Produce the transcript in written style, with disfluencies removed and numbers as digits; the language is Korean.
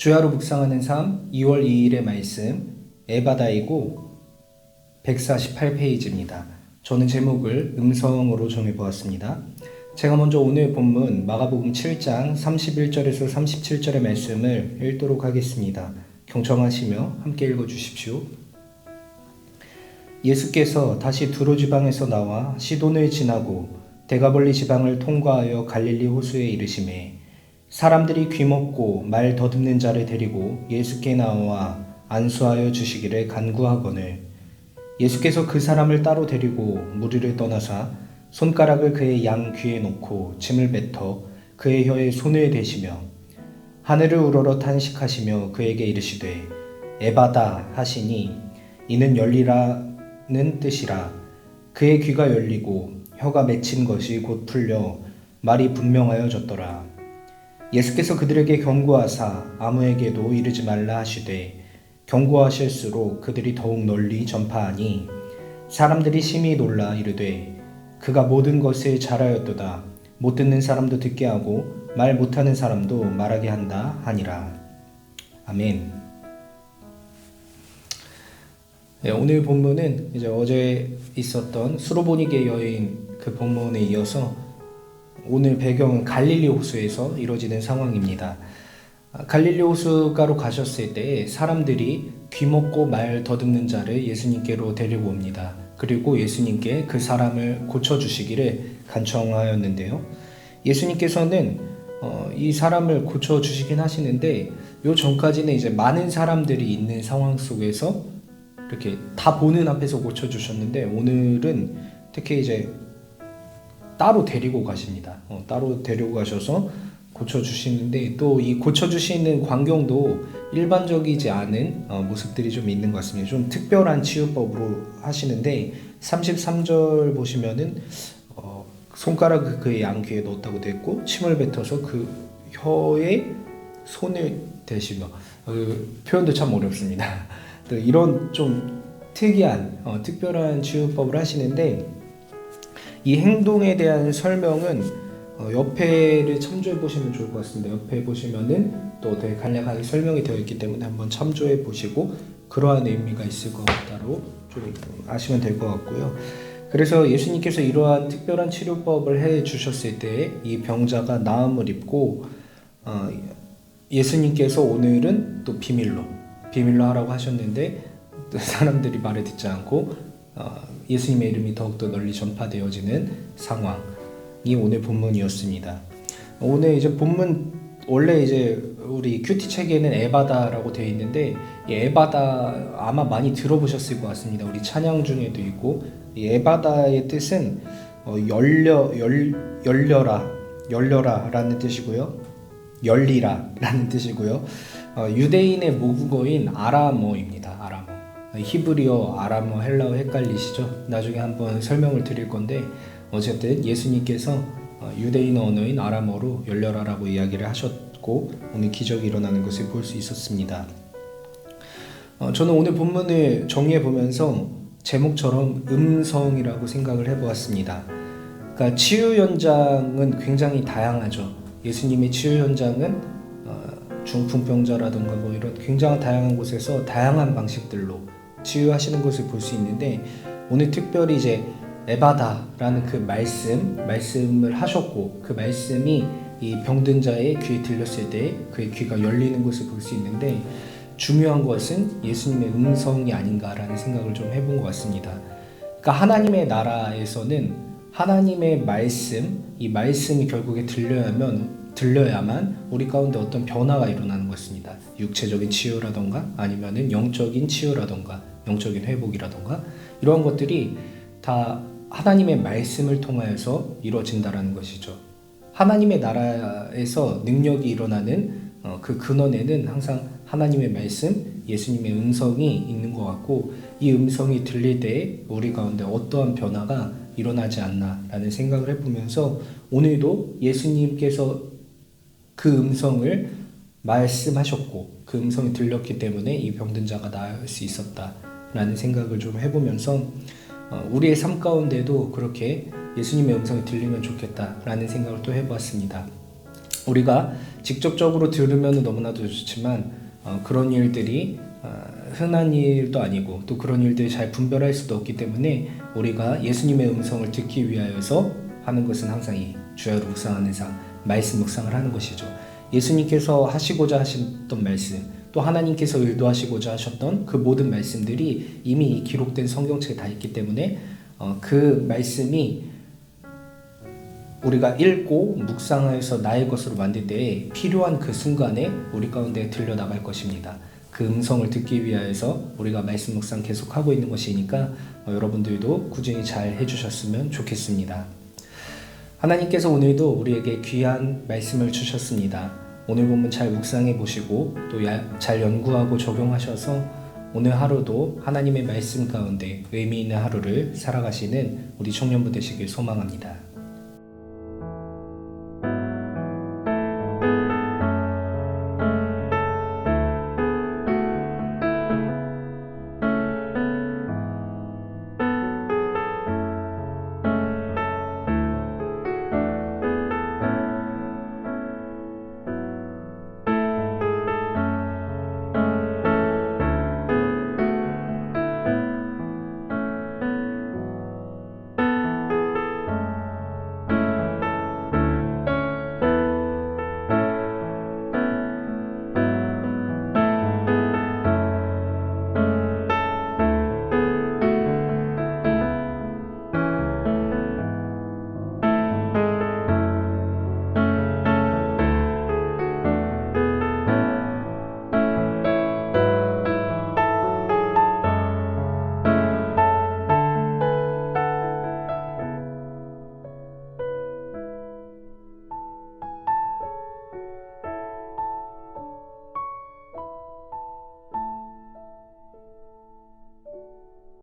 주야로 묵상하는 삶 2월 2일의 말씀 에바다이고 148페이지입니다. 저는 제목을 음성으로 정해보았습니다. 제가 먼저 오늘 본문 마가복음 7장 31절에서 37절의 말씀을 읽도록 하겠습니다. 경청하시며 함께 읽어주십시오. 예수께서 다시 두로 지방에서 나와 시돈을 지나고 데가볼리 지방을 통과하여 갈릴리 호수에 이르시매 사람들이 귀먹고 말 더듬는 자를 데리고 예수께 나와 안수하여 주시기를 간구하거늘 예수께서 그 사람을 따로 데리고 무리를 떠나사 손가락을 그의 양 귀에 놓고 침을 뱉어 그의 혀에 손을 대시며 하늘을 우러러 탄식하시며 그에게 이르시되 에바다 하시니 이는 열리라는 뜻이라. 그의 귀가 열리고 혀가 맺힌 것이 곧 풀려 말이 분명하여졌더라. 예수께서 그들에게 경고하사 아무에게도 이르지 말라 하시되 경고하실수록 그들이 더욱 널리 전파하니 사람들이 심히 놀라 이르되 그가 모든 것을 잘하였도다. 못 듣는 사람도 듣게 하고 말 못하는 사람도 말하게 한다 하니라. 아멘. 네, 오늘 본문은 이제 어제 있었던 수로보니게 여인 그 본문에 이어서 오늘 배경은 갈릴리 호수에서 이루어지는 상황입니다. 갈릴리 호수가로 가셨을 때 사람들이 귀먹고 말 더듬는 자를 예수님께로 데리고 옵니다. 그리고 예수님께 그 사람을 고쳐주시기를 간청하였는데요. 예수님께서는 이 사람을 고쳐주시긴 하시는데 요 전까지는 이제 많은 사람들이 있는 상황 속에서 이렇게 다 보는 앞에서 고쳐주셨는데 오늘은 특히 이제 따로 데리고 가십니다. 따로 데리고 가셔서 고쳐주시는데 또 이 고쳐주시는 광경도 일반적이지 않은 모습들이 좀 있는 것 같습니다. 좀 특별한 치유법으로 하시는데 33절 보시면은 손가락을 그의 양귀에 넣었다고 되어 있고 침을 뱉어서 그 혀에 손을 대시며 표현도 참 어렵습니다. 또 이런 좀 특이한 특별한 치유법을 하시는데 이 행동에 대한 설명은 옆에를 참조해 보시면 좋을 것 같습니다. 옆에 보시면은 또 되게 간략하게 설명이 되어 있기 때문에 한번 참조해 보시고 그러한 의미가 있을 것 같다로 좀 아시면 될 것 같고요. 그래서 예수님께서 이러한 특별한 치료법을 해 주셨을 때 이 병자가 나음을 입고 예수님께서 오늘은 또 비밀로 하라고 하셨는데 또 사람들이 말을 듣지 않고 예수님의 이름이 더욱더 널리 전파되어지는 상황이 오늘 본문이었습니다. 오늘 이제 본문 원래 이제 우리 큐티 책에는 에바다라고 되어 있는데 이 에바다 아마 많이 들어보셨을 것 같습니다. 우리 찬양 중에도 있고 이 에바다의 뜻은 열려라라는 뜻이고요. 열리라라는 뜻이고요. 유대인의 모국어인 아람어입니다. 아람어. 히브리어, 아람어, 헬라어 헷갈리시죠? 나중에 한번 설명을 드릴 건데 어쨌든 예수님께서 유대인 언어인 아람어로 열려라라고 이야기를 하셨고 오늘 기적이 일어나는 것을 볼 수 있었습니다. 저는 오늘 본문을 정리해 보면서 제목처럼 음성이라고 생각을 해보았습니다. 그러니까 치유 현장은 굉장히 다양하죠. 예수님의 치유 현장은 중풍병자라든가 뭐 이런 굉장히 다양한 곳에서 다양한 방식들로 치유하시는 것을 볼 수 있는데 오늘 특별히 이제 에바다라는 그 말씀을 하셨고 그 말씀이 이 병든 자의 귀에 들렸을 때 그의 귀가 열리는 것을 볼 수 있는데 중요한 것은 예수님의 음성이 아닌가라는 생각을 좀 해본 것 같습니다. 그러니까 하나님의 나라에서는 하나님의 이 말씀이 결국에 들려야만 우리 가운데 어떤 변화가 일어나는 것입니다. 육체적인 치유라던가 아니면은 영적인 치유라던가 영적인 회복이라던가 이러한 것들이 다 하나님의 말씀을 통하여서 이루어진다라는 것이죠. 하나님의 나라에서 능력이 일어나는 그 근원에는 항상 하나님의 말씀, 예수님의 음성이 있는 것 같고 이 음성이 들릴 때 우리 가운데 어떠한 변화가 일어나지 않나라는 생각을 해보면서 오늘도 예수님께서 그 음성을 말씀하셨고 그 음성이 들렸기 때문에 이 병든 자가 나을 수 있었다라는 생각을 좀 해보면서 우리의 삶 가운데도 그렇게 예수님의 음성이 들리면 좋겠다라는 생각을 또 해보았습니다. 우리가 직접적으로 들으면 너무나도 좋지만 그런 일들이 흔한 일도 아니고 또 그런 일들을 잘 분별할 수도 없기 때문에 우리가 예수님의 음성을 듣기 위하여서 하는 것은 항상 이 주야로 묵상하는 삶, 말씀 묵상을 하는 것이죠. 예수님께서 하시고자 하셨던 말씀, 또 하나님께서 의도하시고자 하셨던 그 모든 말씀들이 이미 기록된 성경책에 다 있기 때문에 그 말씀이 우리가 읽고 묵상하여서 나의 것으로 만들 때에 필요한 그 순간에 우리 가운데 들려나갈 것입니다. 그 음성을 듣기 위하여서 우리가 말씀 묵상 계속하고 있는 것이니까 여러분들도 꾸준히 잘 해주셨으면 좋겠습니다. 하나님께서 오늘도 우리에게 귀한 말씀을 주셨습니다. 오늘 본문 잘 묵상해 보시고 또 잘 연구하고 적용하셔서 오늘 하루도 하나님의 말씀 가운데 의미 있는 하루를 살아가시는 우리 청년부 되시길 소망합니다.